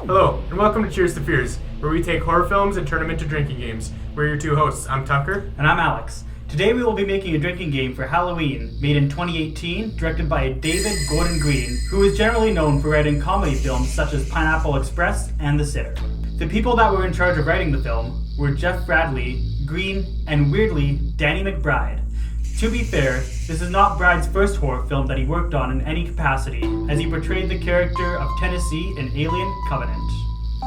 Hello, and welcome to Cheers to Fears, where we take horror films and turn them into drinking games. We're your two hosts. I'm Tucker. And I'm Alex. Today we will be making a drinking game for Halloween, made in 2018, directed by David Gordon Green, who is generally known for writing comedy films such as Pineapple Express and The Sitter. The people that were in charge of writing the film were Jeff Bradley, Green, and weirdly, Danny McBride. To be fair, this is not Bride's first horror film that he worked on in any capacity, as he portrayed the character of Tennessee in Alien Covenant.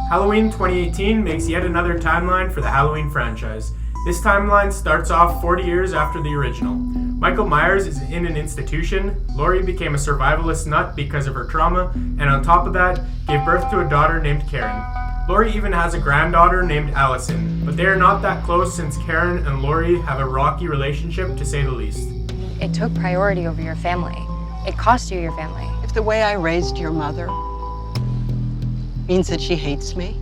Halloween 2018 makes yet another timeline for the Halloween franchise. This timeline starts off 40 years after the original. Michael Myers is in an institution, Laurie became a survivalist nut because of her trauma, and on top of that, gave birth to a daughter named Karen. Laurie even has a granddaughter named Allison, but they are not that close since Karen and Laurie have a rocky relationship to say the least. It took priority over your family. It cost you your family. If the way I raised your mother means that she hates me,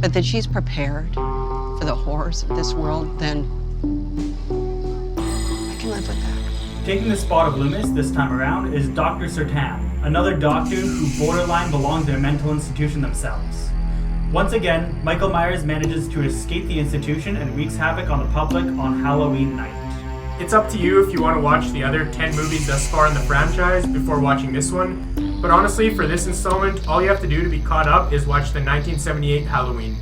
but that she's prepared for the horrors of this world, then I can live with that. Taking the spot of Loomis this time around is Dr. Sertan, another doctor who borderline belongs in a mental institution themselves. Once again, Michael Myers manages to escape the institution and wreaks havoc on the public on Halloween night. It's up to you if you want to watch the other 10 movies thus far in the franchise before watching this one, but honestly, for this installment, all you have to do to be caught up is watch the 1978 Halloween.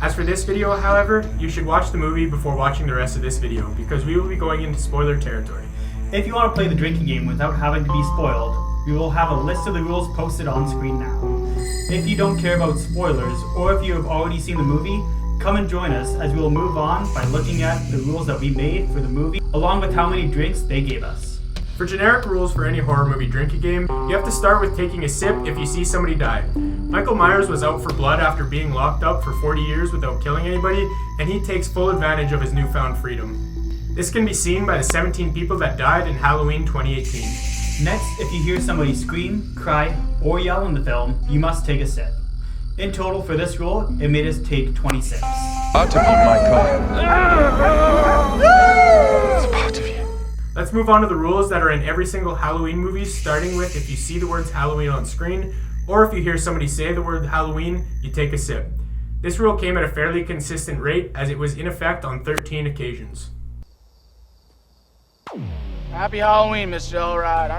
As for this video, however, you should watch the movie before watching the rest of this video, because we will be going into spoiler territory. If you want to play the drinking game without having to be spoiled, we will have a list of the rules posted on screen now. If you don't care about spoilers, or if you have already seen the movie, come and join us as we will move on by looking at the rules that we made for the movie, along with how many drinks they gave us. For generic rules for any horror movie drinking game, you have to start with taking a sip if you see somebody die. Michael Myers was out for blood after being locked up for 40 years without killing anybody, and he takes full advantage of his newfound freedom. This can be seen by the 17 people that died in Halloween 2018. Next, if you hear somebody scream, cry, or yell in the film, you must take a sip. In total for this rule, it made us take 20 sips. Part of you, Michael. It's part of you. Let's move on to the rules that are in every single Halloween movie, starting with if you see the words Halloween on screen, or if you hear somebody say the word Halloween, you take a sip. This rule came at a fairly consistent rate as it was in effect on 13 occasions. Happy Halloween, Mr. Elrod.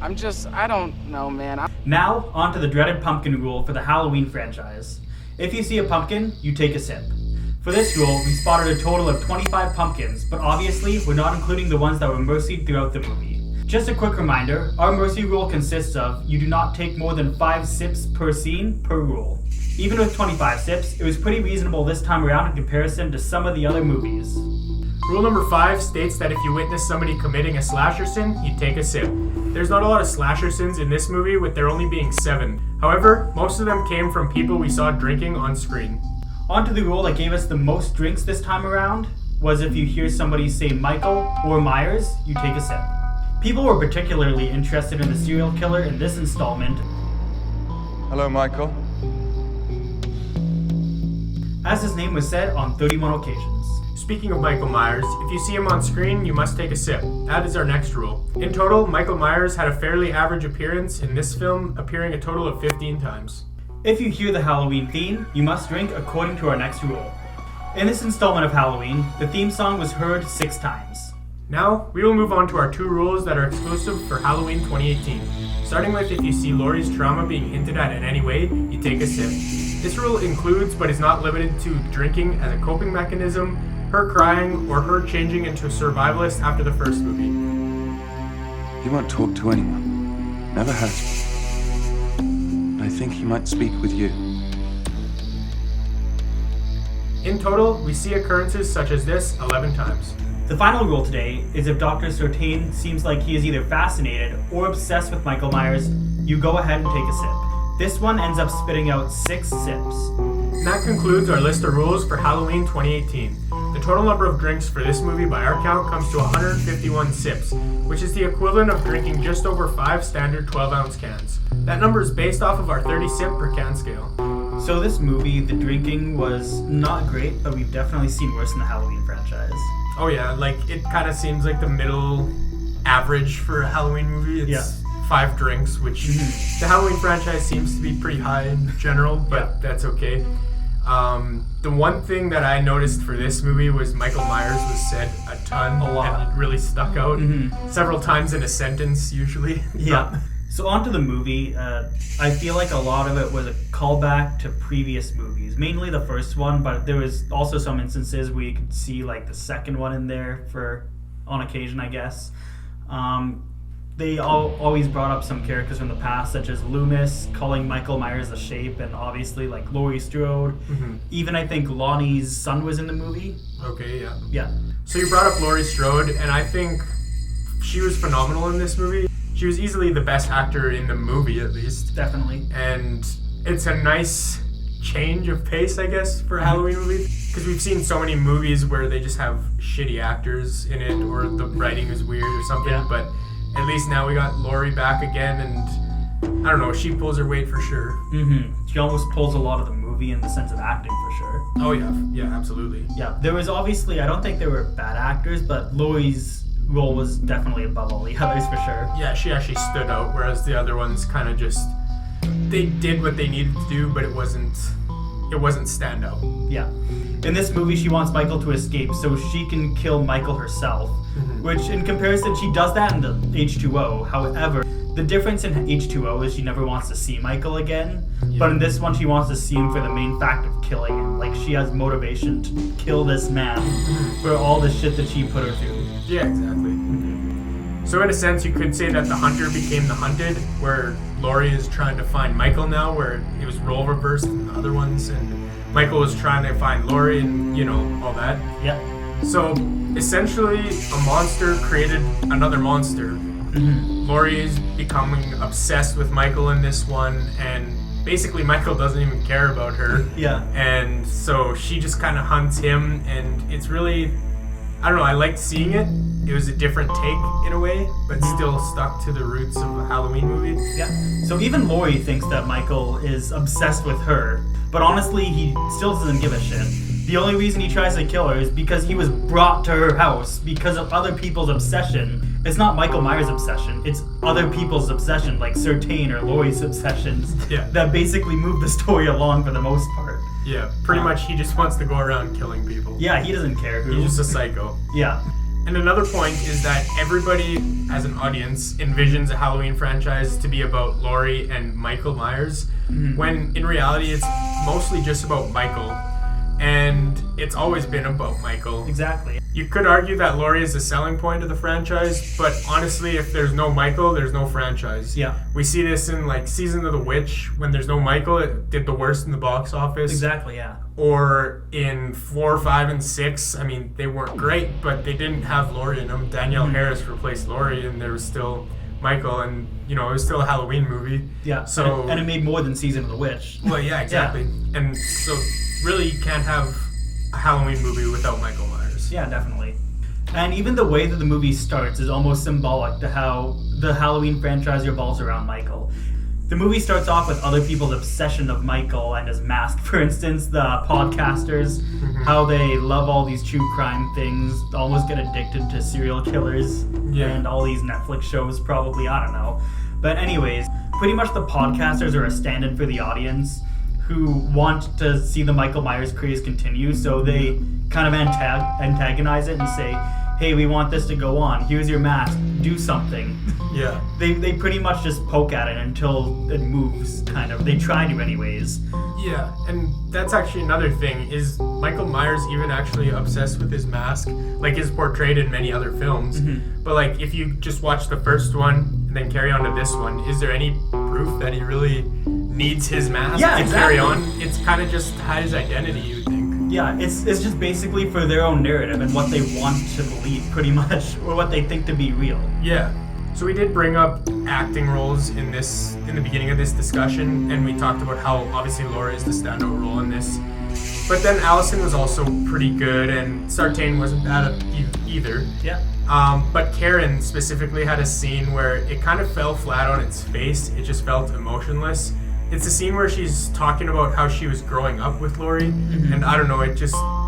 I don't know, man. Now, on to the dreaded pumpkin rule for the Halloween franchise. If you see a pumpkin, you take a sip. For this rule, we spotted a total of 25 pumpkins, but obviously we're not including the ones that were mercied throughout the movie. Just a quick reminder, our mercy rule consists of you do not take more than 5 sips per scene per rule. Even with 25 sips, it was pretty reasonable this time around in comparison to some of the other movies. Rule number 5 states that if you witness somebody committing a slasher sin, you take a sip. There's not a lot of slasher sins in this movie, with there only being 7. However, most of them came from people we saw drinking on screen. On to the rule that gave us the most drinks this time around was if you hear somebody say Michael or Myers, you take a sip. People were particularly interested in the serial killer in this installment. Hello, Michael. As his name was said on 31 occasions. Speaking of Michael Myers, if you see him on screen, you must take a sip. That is our next rule. In total, Michael Myers had a fairly average appearance in this film, appearing a total of 15 times. If you hear the Halloween theme, you must drink according to our next rule. In this installment of Halloween, the theme song was heard 6 times. Now, we will move on to our 2 rules that are exclusive for Halloween 2018. Starting with if you see Laurie's trauma being hinted at in any way, you take a sip. This rule includes, but is not limited to, drinking as a coping mechanism, her crying, or her changing into a survivalist after the first movie. He won't talk to anyone. Never has. But I think he might speak with you. In total, we see occurrences such as this 11 times. The final rule today is if Dr. Sertan seems like he is either fascinated or obsessed with Michael Myers, you go ahead and take a sip. This one ends up spitting out 6 sips. And that concludes our list of rules for Halloween 2018. The total number of drinks for this movie by our count comes to 151 sips, which is the equivalent of drinking just over 5 standard 12-ounce cans. That number is based off of our 30 sip per can scale. So this movie, the drinking was not great, but we've definitely seen worse in the Halloween franchise. Oh yeah, like it kind of seems like the middle average for a Halloween movie. It's 5 drinks, which the Halloween franchise seems to be pretty high in general, but that's okay. The one thing that I noticed for this movie was Michael Myers was said a ton. A lot. And it really stuck out several times in a sentence, usually. Yeah. So on to the movie. I feel like a lot of it was a callback to previous movies, mainly the first one, but there was also some instances where you could see like the second one in there on occasion, I guess. They always brought up some characters from the past, such as Loomis, calling Michael Myers a shape, and obviously like Laurie Strode. Even I think Lonnie's son was in the movie. Okay, yeah. Yeah. So you brought up Laurie Strode, and I think she was phenomenal in this movie. She was easily the best actor in the movie, at least. Definitely. And it's a nice change of pace, I guess, for a Halloween movie. Because we've seen so many movies where they just have shitty actors in it, or the writing is weird or something, but at least now we got Laurie back again, and I don't know, she pulls her weight for sure. She almost pulls a lot of the movie in the sense of acting for sure. Oh yeah, absolutely. Yeah, there was obviously, I don't think there were bad actors, but Laurie's role was definitely above all the others for sure. Yeah, she actually stood out, whereas the other ones kind of just, they did what they needed to do, but it wasn't standout. Yeah. In this movie, she wants Michael to escape so she can kill Michael herself, which in comparison, she does that in the H2O. However, the difference in H2O is she never wants to see Michael again, but in this one, she wants to see him for the main fact of killing him. Like, she has motivation to kill this man for all the shit that she put her through. Yeah, exactly. So in a sense, you could say that the hunter became the hunted, where Laurie is trying to find Michael now, where it was role reversed in the other ones, and Michael was trying to find Laurie and, all that. Yeah. So essentially, a monster created another monster. Laurie is becoming obsessed with Michael in this one, and basically Michael doesn't even care about her. Yeah. And so she just kind of hunts him, and it's really, I don't know, I liked seeing it. It was a different take in a way, but still stuck to the roots of a Halloween movie. Yeah. So even Laurie thinks that Michael is obsessed with her, but honestly, he still doesn't give a shit. The only reason he tries to kill her is because he was brought to her house because of other people's obsession. It's not Michael Myers' obsession, it's other people's obsession, like Certain or Laurie's obsessions, that basically move the story along for the most part. Yeah, pretty much he just wants to go around killing people. Yeah, he doesn't care who. He's just a psycho. Yeah. And another point is that everybody, as an audience, envisions a Halloween franchise to be about Laurie and Michael Myers, when in reality it's mostly just about Michael. And it's always been about Michael. Exactly. You could argue that Laurie is the selling point of the franchise, but honestly, if there's no Michael, there's no franchise. Yeah. We see this in like Season of the Witch. When there's no Michael, it did the worst in the box office. Exactly, yeah. Or in 4, 5, and 6, I mean, they weren't great, but they didn't have Laurie in them. Danielle Harris replaced Laurie, and there was still Michael, and it was still a Halloween movie. Yeah. So and it made more than Season of the Witch. Well, yeah, exactly. Yeah. And so really, you can't have a Halloween movie without Michael Myers. Yeah, definitely. And even the way that the movie starts is almost symbolic to how the Halloween franchise revolves around Michael. The movie starts off with other people's obsession of Michael and his mask. For instance, the podcasters, how they love all these true crime things, almost get addicted to serial killers, and all these Netflix shows probably, I don't know. But anyways, pretty much the podcasters are a stand-in for the audience who want to see the Michael Myers craze continue, so they kind of antagonize it and say, hey, we want this to go on. Here's your mask. Do something. Yeah. They pretty much just poke at it until it moves, kind of. They try to anyways. Yeah, and that's actually another thing. Is Michael Myers even actually obsessed with his mask? Like, is portrayed in many other films. But, like, if you just watch the first one and then carry on to this one, is there any proof that he really needs his mask to carry on? It's kind of just to hide his identity, you would think. Yeah, it's just basically for their own narrative and what they want to believe, pretty much, or what they think to be real. Yeah. So we did bring up acting roles in the beginning of this discussion, and we talked about how obviously Laura is the standout role in this. But then Allison was also pretty good, and Sartain wasn't bad either. Yeah. But Karen specifically had a scene where it kind of fell flat on its face. It just felt emotionless. It's a scene where she's talking about how she was growing up with Laurie, and I don't know, it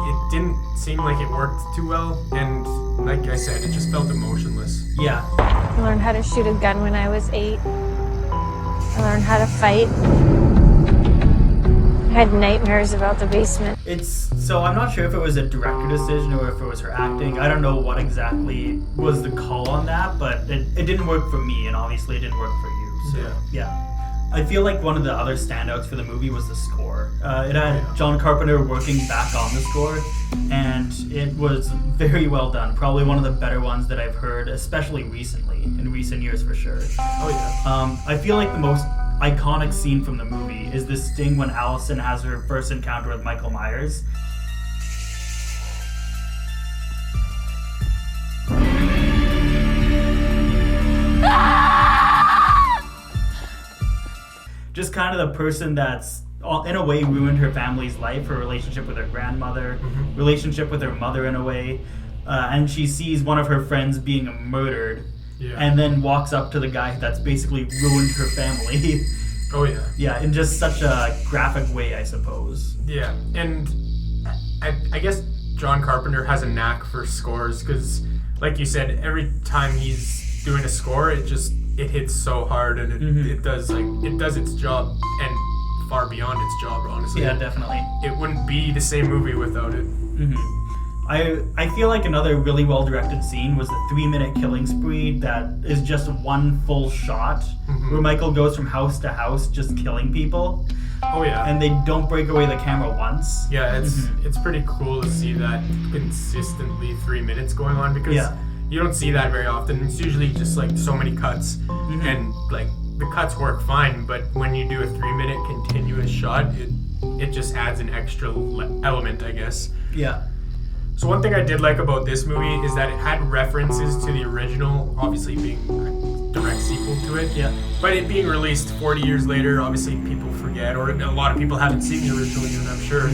it didn't seem like it worked too well, and like I said, it just felt emotionless. Yeah. I learned how to shoot a gun when I was 8. I learned how to fight. I had nightmares about the basement. So I'm not sure if it was a director decision or if it was her acting. I don't know what exactly was the call on that, but it didn't work for me, and obviously it didn't work for you. So, yeah. I feel like one of the other standouts for the movie was the score. It had John Carpenter working back on the score, and it was very well done. Probably one of the better ones that I've heard, especially recently, in recent years for sure. Oh yeah. I feel like the most iconic scene from the movie is the sting when Allison has her first encounter with Michael Myers. Just kind of the person that's in a way ruined her family's life, her relationship with her grandmother, relationship with her mother in a way, and she sees one of her friends being murdered, and then walks up to the guy that's basically ruined her family. Oh yeah. Yeah, in just such a graphic way, I suppose. Yeah, and I guess John Carpenter has a knack for scores because, like you said, every time he's doing a score, it hits so hard, and it does its job and far beyond its job. Honestly, Yeah, definitely. It wouldn't be the same movie without it. I feel like another really well directed scene was the 3-minute killing spree that is just one full shot where Michael goes from house to house just killing people. Oh yeah. And they don't break away the camera once. Yeah, it's pretty cool to see that consistently 3 minutes going on because you don't see that very often. It's usually just like so many cuts and like the cuts work fine, but when you do a 3-minute continuous shot, it just adds an extra element, I guess. Yeah. So one thing I did like about this movie is that it had references to the original, obviously being a direct sequel to it. Yeah. But it being released 40 years later, obviously people forget, or a lot of people haven't seen the original even, I'm sure.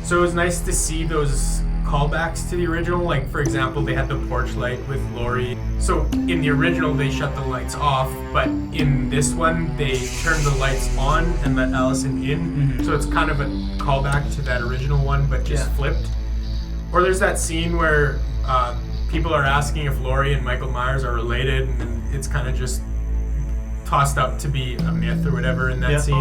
So it was nice to see those callbacks to the original. Like, for example, they had the porch light with Laurie. So in the original, they shut the lights off, but in this one, they turned the lights on and let Allison in. So it's kind of a callback to that original one, but just flipped. Or there's that scene where people are asking if Laurie and Michael Myers are related, and it's kind of just tossed up to be a myth or whatever in that scene.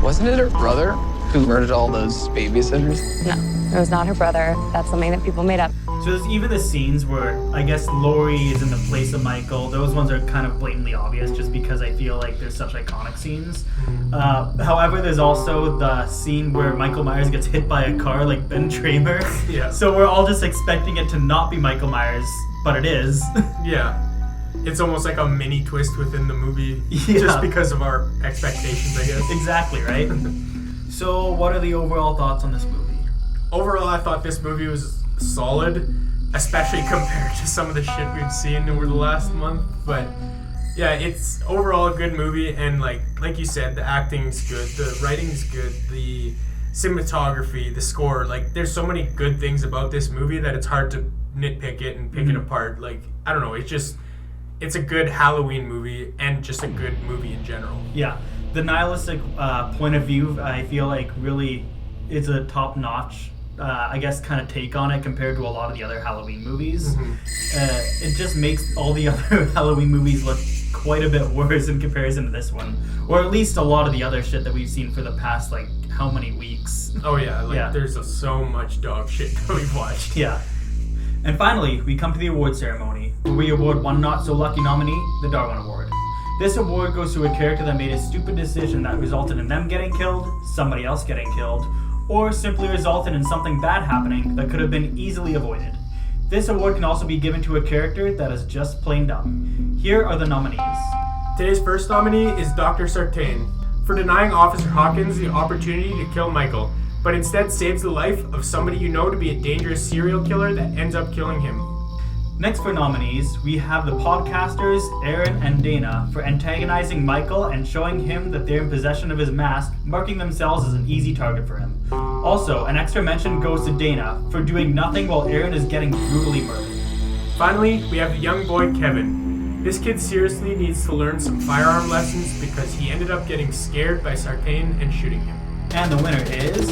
Wasn't it her brother who murdered all those babysitters? No, it was not her brother. That's something that people made up. So there's even the scenes where I guess Laurie is in the place of Michael. Those ones are kind of blatantly obvious just because I feel like they're such iconic scenes. However, there's also the scene where Michael Myers gets hit by a car like Ben Tramer. Yeah. So we're all just expecting it to not be Michael Myers, but it is. Yeah. It's almost like a mini twist within the movie just because of our expectations, I guess. Exactly, right? So what are the overall thoughts on this movie? Overall, I thought this movie was solid, especially compared to some of the shit we've seen over the last month. But yeah, it's overall a good movie, and like you said, the acting's good, the writing's good, the cinematography, the score. Like, there's so many good things about this movie that it's hard to nitpick it and pick it apart. Like, I don't know, it's a good Halloween movie and just a good movie in general. Yeah, the nihilistic point of view, I feel like really is a top-notch I guess kind of take on it compared to a lot of the other Halloween movies. It just makes all the other Halloween movies look quite a bit worse in comparison to this one, or at least a lot of the other shit that we've seen for the past like how many weeks. Oh yeah, there's so much dog shit that we've watched. Yeah. And finally, we come to the award ceremony, where we award one not-so-lucky nominee, the Darwin Award. This award goes to a character that made a stupid decision that resulted in them getting killed, somebody else getting killed, or simply resulted in something bad happening that could have been easily avoided. This award can also be given to a character that is just plain dumb. Here are the nominees. Today's first nominee is Dr. Sartain, for denying Officer Hawkins the opportunity to kill Michael, but instead saves the life of somebody you know to be a dangerous serial killer that ends up killing him. Next for nominees, we have the podcasters Aaron and Dana for antagonizing Michael and showing him that they're in possession of his mask, marking themselves as an easy target for him. Also, an extra mention goes to Dana for doing nothing while Aaron is getting brutally murdered. Finally, we have the young boy Kevin. This kid seriously needs to learn some firearm lessons because he ended up getting scared by Sartain and shooting him. And the winner is...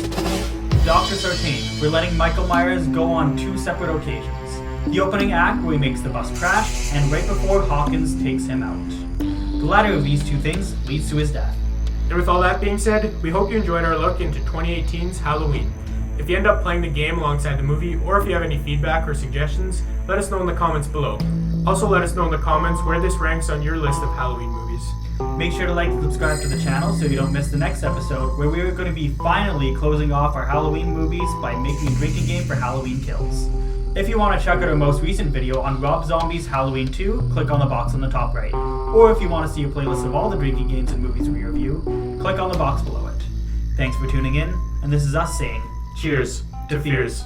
Dr. Sartain for letting Michael Myers go on 2 separate occasions. The opening act where he makes the bus crash, and right before Hawkins takes him out. The latter of these 2 things leads to his death. And with all that being said, we hope you enjoyed our look into 2018's Halloween. If you end up playing the game alongside the movie, or if you have any feedback or suggestions, let us know in the comments below. Also let us know in the comments where this ranks on your list of Halloween movies. Make sure to like and subscribe to the channel so you don't miss the next episode, where we are going to be finally closing off our Halloween movies by making a drinking game for Halloween Kills. If you want to check out our most recent video on Rob Zombie's Halloween 2, click on the box on the top right. Or if you want to see a playlist of all the drinking games and movies we review, click on the box below it. Thanks for tuning in, and this is us saying, Cheers to fears.